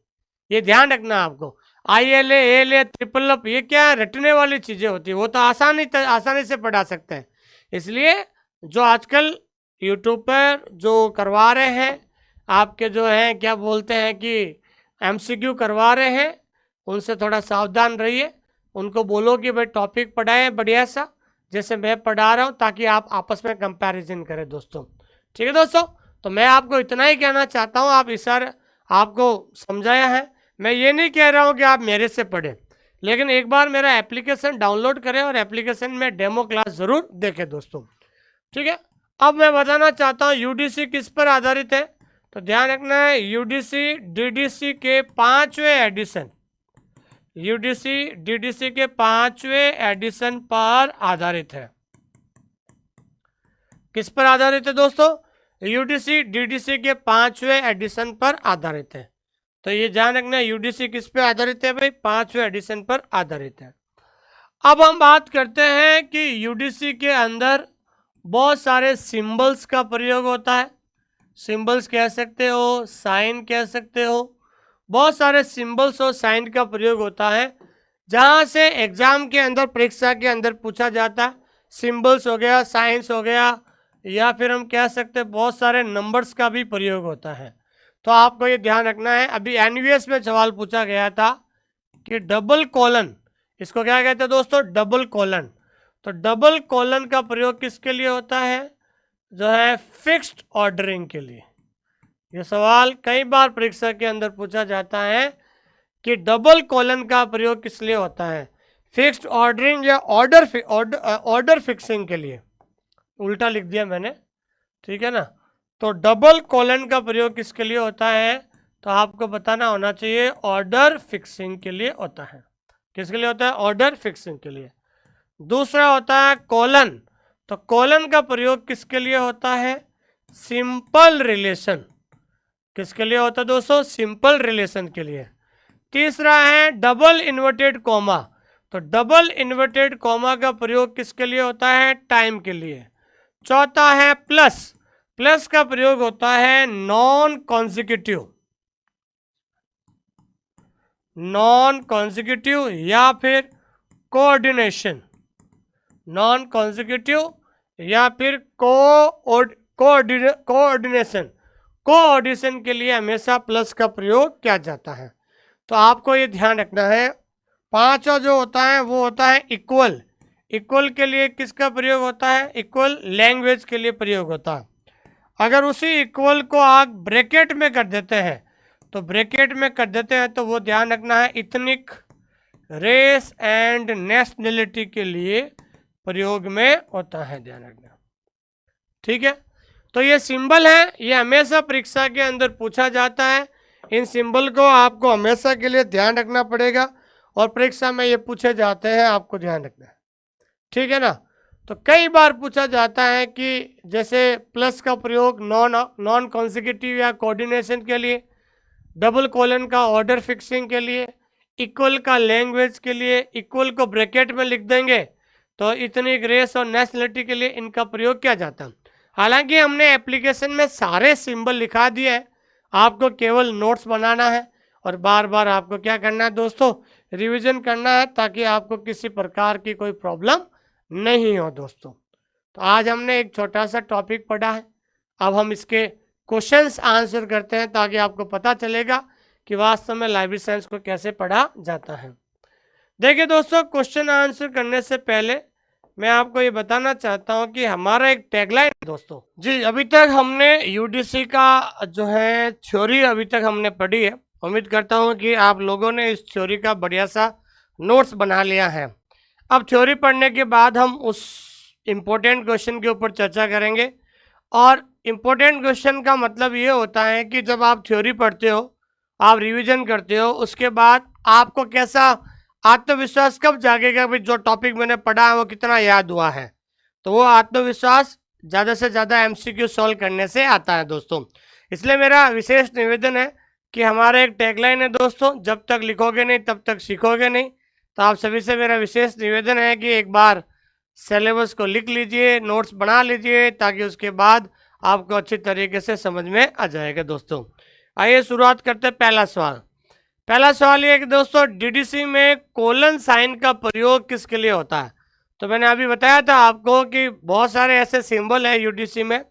[SPEAKER 1] ये ध्यान रखना आपको। ILA, ALA, ट्रिपल अप, ये क्या रटने वाली चीज़ें होती है, वो तो आसानी से पढ़ा सकते हैं। इसलिए जो आजकल यूट्यूब पर जो करवा रहे हैं आपके जो हैं क्या बोलते हैं कि MCQ करवा रहे हैं, उनसे थोड़ा सावधान रहिए। उनको बोलो कि भाई टॉपिक पढ़ाएं बढ़िया सा, जैसे मैं पढ़ा रहा हूँ, ताकि आप आपस में कंपैरिजन करें दोस्तों। ठीक है दोस्तों, तो मैं आपको इतना ही कहना चाहता हूँ। आप इस आपको समझाया है, मैं ये नहीं कह रहा हूँ कि आप मेरे से पढ़ें, लेकिन एक बार मेरा एप्लीकेशन डाउनलोड करें और एप्लीकेशन में डेमो क्लास ज़रूर देखें दोस्तों। ठीक है, अब मैं बताना चाहता हूँ UDC किस पर आधारित है। तो ध्यान रखना है, UDC DDC के 5वें एडिशन, UDC DDC के 5वें एडिशन पर आधारित है। किस पर आधारित है दोस्तों? UDC DDC के 5वें एडिशन पर आधारित है। तो ये ध्यान रखना, UDC किस पे आधारित है भाई? 5वें एडिशन पर आधारित है। अब हम बात करते हैं कि UDC के अंदर बहुत सारे सिंबल्स का प्रयोग होता है। सिंबल्स कह सकते हो, साइन कह सकते हो, बहुत सारे सिंबल्स और साइन का प्रयोग होता है, जहाँ से एग्जाम के अंदर, परीक्षा के अंदर पूछा जाता है। सिंबल्स हो गया, साइंस हो गया, या फिर हम कह सकते हैं बहुत सारे नंबर्स का भी प्रयोग होता है। तो आपको ये ध्यान रखना है। अभी NVS में सवाल पूछा गया था कि डबल कॉलन, इसको क्या कहते हैं दोस्तों? Double colon. तो डबल कॉलन का प्रयोग किसके लिए होता है? जो है फिक्स्ड ऑर्डरिंग के लिए। ये सवाल कई बार परीक्षा के अंदर पूछा जाता है कि डबल कॉलन का प्रयोग किस लिए होता है? फिक्स्ड ऑर्डरिंग या ऑर्डर फिक्सिंग के लिए। उल्टा लिख दिया मैंने, ठीक है ना। तो डबल कॉलन का प्रयोग किसके लिए होता है? तो आपको बताना होना चाहिए, ऑर्डर फिक्सिंग के लिए होता है। किसके लिए होता है? ऑर्डर फिक्सिंग के लिए। दूसरा होता है कॉलन। तो कॉलन का प्रयोग किसके लिए होता है? Simple relation. किसके लिए होता है दोस्तों? सिंपल रिलेशन के लिए। तीसरा है डबल इन्वर्टेड कॉमा। तो डबल इन्वर्टेड कॉमा का प्रयोग किसके लिए होता है? टाइम के लिए। चौथा है प्लस। प्लस का प्रयोग होता है नॉन कॉन्जिक्यूटिव, या फिर कोऑर्डिनेशन। नॉन कॉन्जिक्यूटिव या फिर कोऑर्डिनेशन के लिए हमेशा प्लस का प्रयोग किया जाता है। तो आपको ये ध्यान रखना है। पांचवा जो होता है वो होता है इक्वल। इक्वल के लिए किसका प्रयोग होता है? इक्वल लैंग्वेज के लिए प्रयोग होता है। अगर उसी इक्वल को आप ब्रैकेट में कर देते हैं, तो ब्रैकेट में कर देते हैं तो वो ध्यान रखना है इथनिक, रेस एंड नेशनलिटी के लिए प्रयोग में होता है, ध्यान रखना। ठीक है, तो ये सिंबल है, ये हमेशा परीक्षा के अंदर पूछा जाता है। इन सिंबल को आपको हमेशा के लिए ध्यान रखना पड़ेगा, और परीक्षा में ये पूछे जाते हैं, आपको ध्यान रखना है। ठीक है ना। तो कई बार पूछा जाता है कि जैसे प्लस का प्रयोग नॉन कॉन्जिक्यूटिव या कोऑर्डिनेशन के लिए, डबल कॉलन का ऑर्डर फिक्सिंग के लिए, इक्वल का लैंग्वेज के लिए, इक्वल को ब्रैकेट में लिख देंगे तो इतनी रेस और नेशनलिटी के लिए इनका प्रयोग किया जाता है। हालांकि हमने एप्लीकेशन में सारे सिंबल लिखा दिए हैं, आपको केवल नोट्स बनाना है और बार बार आपको क्या करना है दोस्तों? रिवीजन करना है, ताकि आपको किसी प्रकार की कोई प्रॉब्लम नहीं हो दोस्तों। तो आज हमने एक छोटा सा टॉपिक पढ़ा है, अब हम इसके क्वेश्चंस आंसर करते हैं, ताकि आपको पता चलेगा कि वास्तव में लाइब्रेरी साइंस को कैसे पढ़ा जाता है। देखिए दोस्तों, क्वेश्चन आंसर करने से पहले मैं आपको ये बताना चाहता हूँ कि हमारा एक टैगलाइन है दोस्तों जी। अभी तक हमने UDC का जो है थ्योरी अभी तक हमने पढ़ी है। उम्मीद करता हूँ कि आप लोगों ने इस थ्योरी का बढ़िया सा नोट्स बना लिया है। अब थ्योरी पढ़ने के बाद हम उस इम्पोर्टेंट क्वेश्चन के ऊपर चर्चा करेंगे। और इम्पोर्टेंट क्वेश्चन का मतलब ये होता है कि जब आप थ्योरी पढ़ते हो, आप रिवीजन करते हो, उसके बाद आपको कैसा आत्मविश्वास कब जागेगा भाई जो टॉपिक मैंने पढ़ा है वो कितना याद हुआ है। तो वो आत्मविश्वास ज़्यादा से ज़्यादा MCQ सॉल्व करने से आता है दोस्तों। इसलिए मेरा विशेष निवेदन है कि हमारा एक टैगलाइन है दोस्तों, जब तक लिखोगे नहीं तब तक सीखोगे नहीं। तो आप सभी से मेरा विशेष निवेदन है कि एक बार सिलेबस को लिख लीजिए, नोट्स बना लीजिए, ताकि उसके बाद आपको अच्छी तरीके से समझ में आ जाएगा दोस्तों। आइए शुरुआत करते हैं। पहला सवाल, पहला सवाल ये है कि दोस्तों डीडीसी में कोलन साइन का प्रयोग किसके लिए होता है? तो मैंने अभी बताया था आपको कि बहुत सारे ऐसे सिंबल है यूडीसी में,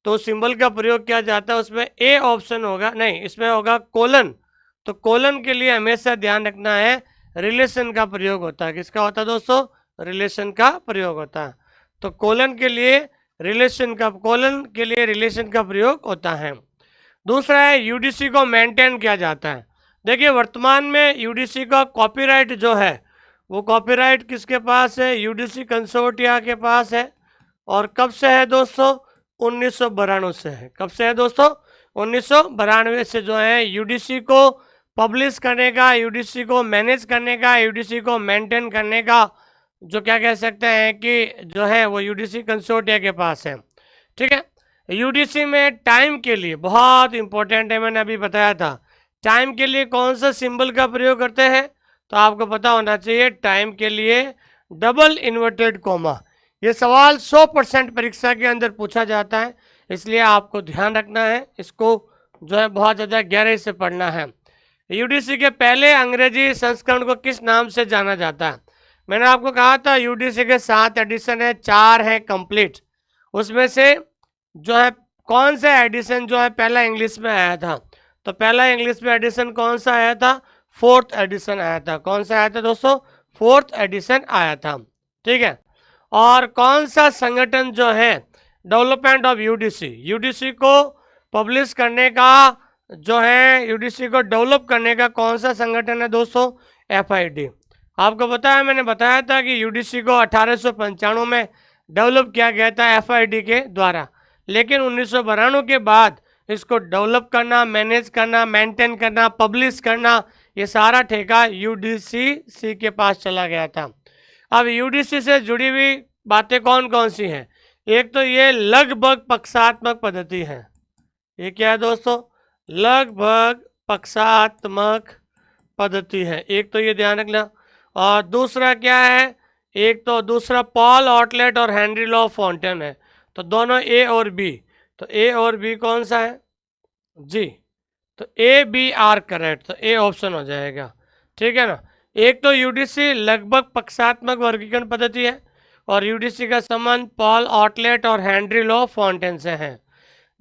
[SPEAKER 1] तो सिंबल का प्रयोग किया जाता है, उसमें ए ऑप्शन होगा, नहीं इसमें होगा कोलन। तो कोलन के लिए हमेशा ध्यान रखना है रिलेशन का प्रयोग होता है। किसका होता है दोस्तों? रिलेशन का प्रयोग होता है। तो कोलन के लिए रिलेशन का प्रयोग होता है। दूसरा है यूडीसी को मेंटेन किया जाता है। देखिए वर्तमान में यूडीसी का कॉपीराइट जो है वो कॉपीराइट किसके पास है? यूडीसी कंसोर्टिया के पास है। और कब से है दोस्तों? 1992 से है। कब से है दोस्तों? 1992 से जो है यूडीसी को पब्लिश करने का, यूडीसी को मैनेज करने का, यूडीसी को मेंटेन करने का जो क्या कह सकते हैं कि जो है वो यूडीसी कंसोर्टिया के पास है। ठीक है। यूडीसी में टाइम के लिए बहुत इंपॉर्टेंट है, मैंने अभी बताया था। टाइम के लिए कौन सा सिंबल का प्रयोग करते हैं? तो आपको पता होना चाहिए टाइम के लिए डबल इन्वर्टेड कॉमा। ये सवाल 100% परीक्षा के अंदर पूछा जाता है, इसलिए आपको ध्यान रखना है, इसको जो है बहुत ज़्यादा गहराई से पढ़ना है। यूडीसी के पहले अंग्रेजी संस्करण को किस नाम से जाना जाता है? मैंने आपको कहा था यूडीसी के 7 एडिशन है, 4 है कंप्लीट। उसमें से जो है कौन सा एडिशन जो है पहला इंग्लिश में आया था? तो पहला इंग्लिश में एडिशन कौन सा आया था? 4th एडिशन आया था। कौन सा आया था दोस्तों? 4th एडिशन आया था। ठीक है। और कौन सा संगठन जो है डेवलपमेंट ऑफ यूडीसी, यूडीसी को पब्लिश करने का जो है, यूडीसी को डेवलप करने का कौन सा संगठन है दोस्तों? एफआईडी। आपको पता है मैंने बताया था कि यूडीसी को 1895 में डेवलप किया गया था एफआईडी के द्वारा, लेकिन 1992 के बाद इसको डेवलप करना, मैनेज करना, मेंटेन करना, पब्लिश करना, ये सारा ठेका यूडीसी के पास चला गया था। अब यूडीसी से जुड़ी हुई बातें कौन कौन सी हैं? एक तो ये लगभग पक्षात्मक पद्धति है। ये क्या है दोस्तों? लगभग पक्षात्मक पद्धति है, एक तो ये ध्यान रखना। और दूसरा क्या है? एक तो दूसरा पॉल आउटलेट और हेनरी लॉ फॉन्टेन है। तो दोनों ए और बी। तो ए और बी कौन सा है जी? तो ए बी आर करेक्ट, तो ए ऑप्शन हो जाएगा। ठीक है ना। एक तो यूडीसी लगभग पक्षात्मक वर्गीकरण पद्धति है, और यूडीसी का संबंध पॉल आउटलेट और हेनरी लॉ फॉन्टेन से है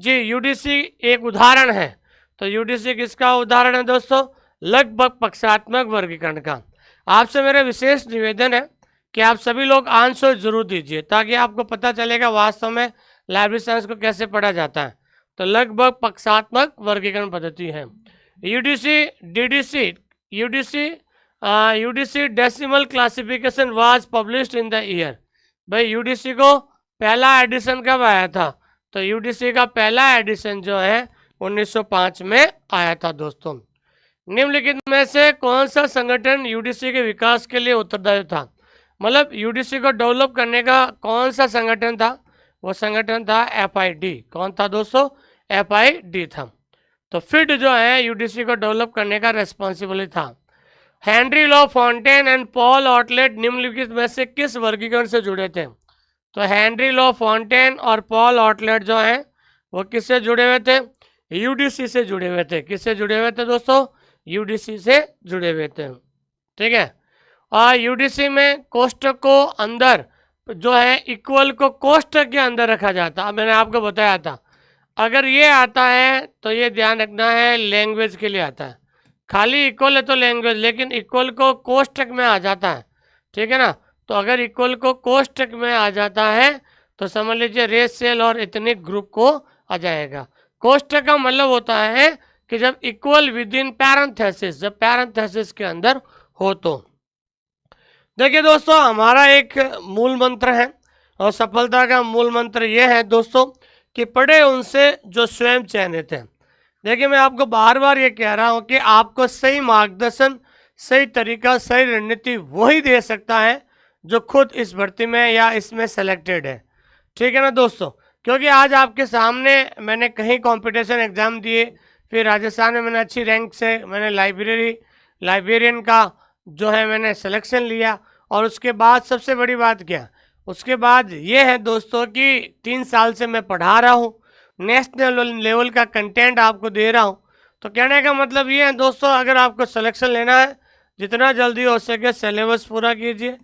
[SPEAKER 1] जी। यूडीसी एक उदाहरण है। तो यूडीसी किसका उदाहरण है दोस्तों? लगभग पक्षात्मक वर्गीकरण का। आपसे मेरा विशेष निवेदन है कि आप सभी लोग आंसर जरूर दीजिए, ताकि आपको पता चलेगा वास्तव में लाइब्रेरी साइंस को कैसे पढ़ा जाता है। तो लगभग पक्षात्मक वर्गीकरण पद्धति है। UDC DDC UDC decimal classification was published in the year. भाई यूडीसी को पहला एडिशन कब आया था? तो यूडीसी का पहला एडिशन जो है 1905 में आया था दोस्तों। निम्नलिखित में से कौन सा संगठन यूडीसी के विकास के लिए उत्तरदायी था? मतलब यूडीसी को डेवलप करने का कौन सा संगठन था? वो संगठन था एफआईडी। कौन था दोस्तों? एफआईडी था। तो फिट जो है यूडीसी को डेवलप करने का रेस्पॉन्सिबल था। Henry law Fontaine and Paul outlet निम्नलिखित में से किस वर्गीकरण से जुड़े थे? तो हेनरी लॉ फॉन्टेन और पॉल आउटलेट जो हैं वो किससे जुड़े हुए थे? यूडीसी से जुड़े हुए थे। किससे जुड़े हुए थे दोस्तों? यूडीसी से जुड़े हुए थे। ठीक है। और यूडीसी में कोष्टक को अंदर जो है इक्वल को कोष्टक के अंदर रखा जाता है। मैंने आपको बताया था, अगर ये आता है तो ये ध्यान रखना है लैंग्वेज के लिए आता है। खाली इक्वल है तो लैंग्वेज, लेकिन इक्वल को कोष्टक में आ जाता है। ठीक है ना। तो अगर इक्वल को कोष्टक में आ जाता है तो समझ लीजिए रेशियल और एथनिक ग्रुप को आ जाएगा। कोष्टक का मतलब होता है कि जब इक्वल विद इन पैरेंथेसिस, जब पैरेंथेसिस के अंदर हो तो। देखिए दोस्तों, हमारा एक मूल मंत्र है, और सफलता का मूल मंत्र यह है दोस्तों कि पढ़े उनसे जो स्वयं चयनित है। देखिए मैं आपको बार बार ये कह रहा हूँ कि आपको सही मार्गदर्शन, सही तरीका, सही रणनीति वही दे सकता है जो खुद इस भर्ती में या इसमें सेलेक्टेड है। ठीक है ना दोस्तों। क्योंकि आज आपके सामने मैंने कहीं कंपटीशन एग्जाम दिए, फिर राजस्थान में मैंने अच्छी रैंक से मैंने लाइब्रेरियन का जो है मैंने सिलेक्शन लिया, और उसके बाद सबसे बड़ी बात क्या, उसके बाद ये है दोस्तों कि 3 साल से मैं पढ़ा रहा हूँ, नेशनल लेवल का कंटेंट आपको दे रहा हूँ। तो कहने का मतलब ये है दोस्तों, अगर आपको सिलेक्शन लेना है जितना जल्दी हो सके सिलेबस पूरा कीजिए।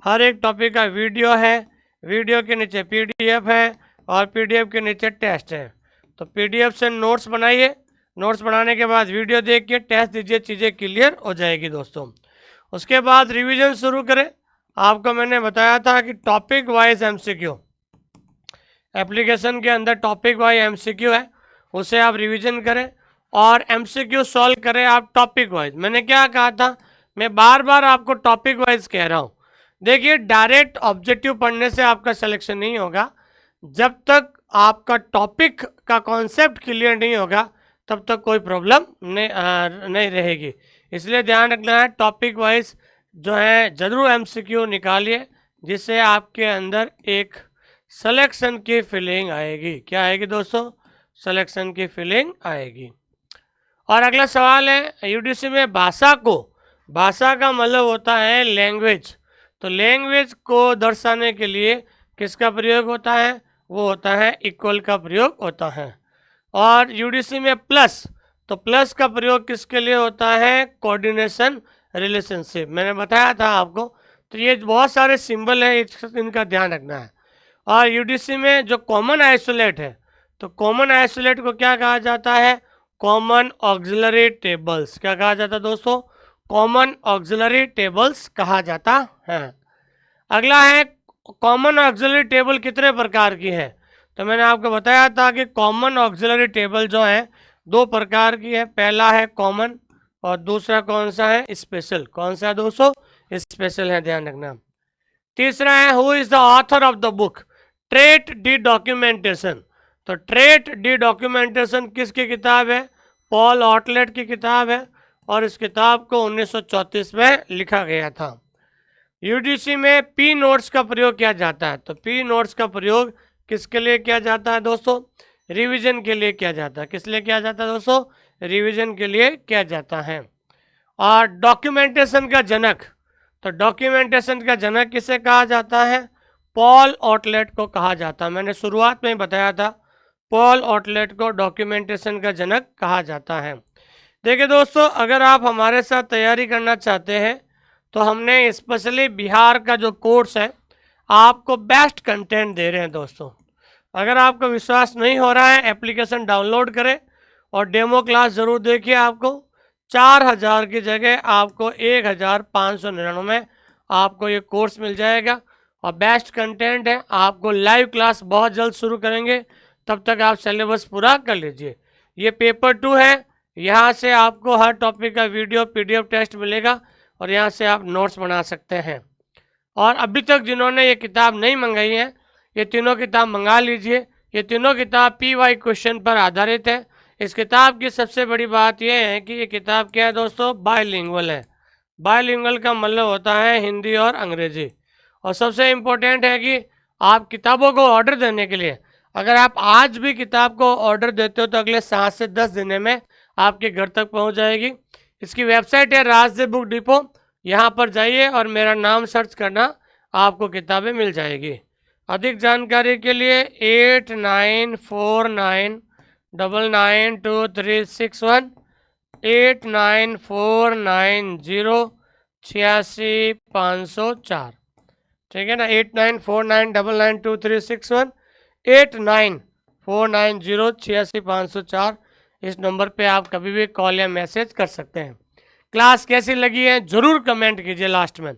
[SPEAKER 1] हर एक टॉपिक का वीडियो है, वीडियो के नीचे पीडीएफ है और पीडीएफ के नीचे टेस्ट है। तो पीडीएफ से नोट्स बनाइए, नोट्स बनाने के बाद वीडियो देखिए, टेस्ट दीजिए, चीज़ें क्लियर हो जाएगी दोस्तों। उसके बाद रिवीजन शुरू करें। आपको मैंने बताया था कि टॉपिक वाइज एमसीक्यू, एप्लीकेशन के अंदर टॉपिक वाइज एमसीक्यू है, उसे आप रिवीजन करें और एमसीक्यू सॉल्व करें आप टॉपिक वाइज। मैंने क्या कहा था, मैं बार बार आपको टॉपिक वाइज कह रहा हूँ। देखिए, डायरेक्ट ऑब्जेक्टिव पढ़ने से आपका सिलेक्शन नहीं होगा। जब तक आपका टॉपिक का कॉन्सेप्ट क्लियर नहीं होगा तब तक कोई प्रॉब्लम नहीं रहेगी। इसलिए ध्यान रखना है, टॉपिक वाइज जो है जरूर एमसीक्यू निकालिए, जिससे आपके अंदर एक सिलेक्शन की फीलिंग आएगी। क्या आएगी दोस्तों? सिलेक्शन की फीलिंग आएगी। और अगला सवाल है, यूडीसी में भाषा का मतलब होता है लैंग्वेज। तो लैंग्वेज को दर्शाने के लिए किसका प्रयोग होता है? वो होता है इक्वल का प्रयोग होता है। और यूडीसी में प्लस, तो प्लस का प्रयोग किसके लिए होता है? कोऑर्डिनेशन रिलेशनशिप, मैंने बताया था आपको। तो ये बहुत सारे सिंबल हैं, इनका ध्यान रखना है। और यूडीसी में जो कॉमन आइसोलेट है, तो कॉमन आइसोलेट को क्या कहा जाता है? Common auxiliary tables. क्या कहा जाता है दोस्तों? कॉमन ऑक्सिलरी टेबल्स कहा जाता है। अगला है, कॉमन ऑक्सिलरी टेबल कितने प्रकार की है? तो मैंने आपको बताया था कि कॉमन ऑक्सिलरी टेबल जो है दो प्रकार की है। पहला है कॉमन और दूसरा कौन सा है? स्पेशल। कौन सा है दोस्तों? स्पेशल है, ध्यान रखना। तीसरा है, who is the author of the book trait D documentation. तो ट्रेट डी डॉक्यूमेंटेशन किसकी किताब है? पॉल ऑटलेट की किताब है और इस किताब को 1934 में लिखा गया था। यूडीसी में पी नोट्स का प्रयोग किया जाता है। तो पी नोट्स का प्रयोग किसके लिए किया जाता है दोस्तों? रिवीजन के लिए किया जाता है। किस लिए किया जाता है दोस्तों? रिवीजन के लिए किया जाता है। और डॉक्यूमेंटेशन का जनक, तो डॉक्यूमेंटेशन का जनक किसे कहा जाता है? पॉल ऑटलेट को कहा जाता है। मैंने शुरुआत में ही बताया था, पॉल ऑटलेट को डॉक्यूमेंटेशन का जनक कहा जाता है। देखिए दोस्तों, अगर आप हमारे साथ तैयारी करना चाहते हैं तो हमने स्पेशली बिहार का जो कोर्स है आपको बेस्ट कंटेंट दे रहे हैं दोस्तों। अगर आपको विश्वास नहीं हो रहा है, एप्लीकेशन डाउनलोड करें और डेमो क्लास ज़रूर देखिए। आपको 4000 की जगह आपको 1599 आपको ये कोर्स मिल जाएगा और बेस्ट कंटेंट है। आपको लाइव क्लास बहुत जल्द शुरू करेंगे, तब तक आप सिलेबस पूरा कर लीजिए। ये पेपर 2 है, यहाँ से आपको हर टॉपिक का वीडियो पीडीएफ टेस्ट मिलेगा और यहाँ से आप नोट्स बना सकते हैं। और अभी तक जिन्होंने ये किताब नहीं मंगाई है, ये तीनों किताब मंगा लीजिए। ये तीनों किताब PY क्वेश्चन पर आधारित है। इस किताब की सबसे बड़ी बात यह है कि ये किताब क्या है दोस्तों? बायलिंगुअल है। बायलिंगुअल का मतलब होता है हिंदी और अंग्रेजी। और सबसे इम्पोर्टेंट है कि आप किताबों को ऑर्डर देने के लिए, अगर आप आज भी किताब को ऑर्डर देते हो तो अगले 7 से 10 दिन में आपके घर तक पहुंच जाएगी। इसकी वेबसाइट है राजदेव बुक डिपो, यहाँ पर जाइए और मेरा नाम सर्च करना, आपको किताबें मिल जाएगी। अधिक जानकारी के लिए 8949992361 8949089504। ठीक है ना, 8949992361 8949089504। इस नंबर पे आप कभी भी कॉल या मैसेज कर सकते हैं। क्लास कैसी लगी है ज़रूर कमेंट कीजिए लास्ट में।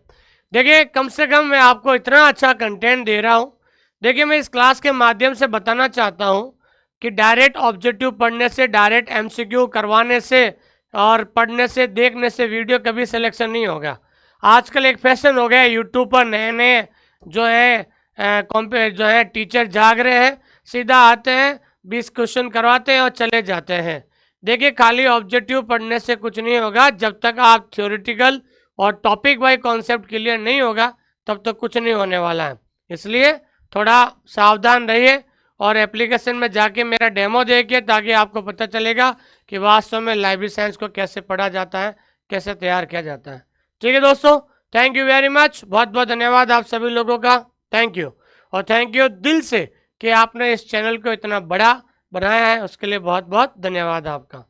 [SPEAKER 1] देखिए, कम से कम मैं आपको इतना अच्छा कंटेंट दे रहा हूँ। देखिए, मैं इस क्लास के माध्यम से बताना चाहता हूँ कि डायरेक्ट ऑब्जेक्टिव पढ़ने से, डायरेक्ट MCQ करवाने से और पढ़ने से, देखने से वीडियो कभी सिलेक्शन नहीं होगा। आजकल एक फैशन हो गया है, यूट्यूब पर नए नए जो है टीचर जाग रहे हैं, सीधा आते हैं 20 क्वेश्चन करवाते हैं और चले जाते हैं। देखिए, खाली ऑब्जेक्टिव पढ़ने से कुछ नहीं होगा। जब तक आप थ्योरेटिकल और टॉपिक वाइज कॉन्सेप्ट क्लियर नहीं होगा तब तक कुछ नहीं होने वाला है। इसलिए थोड़ा सावधान रहिए और एप्लीकेशन में जाके मेरा डेमो देखिए, ताकि आपको पता चलेगा कि वास्तव में लाइब्रेरी साइंस को कैसे पढ़ा जाता है, कैसे तैयार किया जाता है। ठीक है दोस्तों, थैंक यू वेरी मच। बहुत बहुत धन्यवाद आप सभी लोगों का, थैंक यू। और थैंक यू दिल से कि आपने इस चैनल को इतना बड़ा बनाया है, उसके लिए बहुत बहुत धन्यवाद आपका।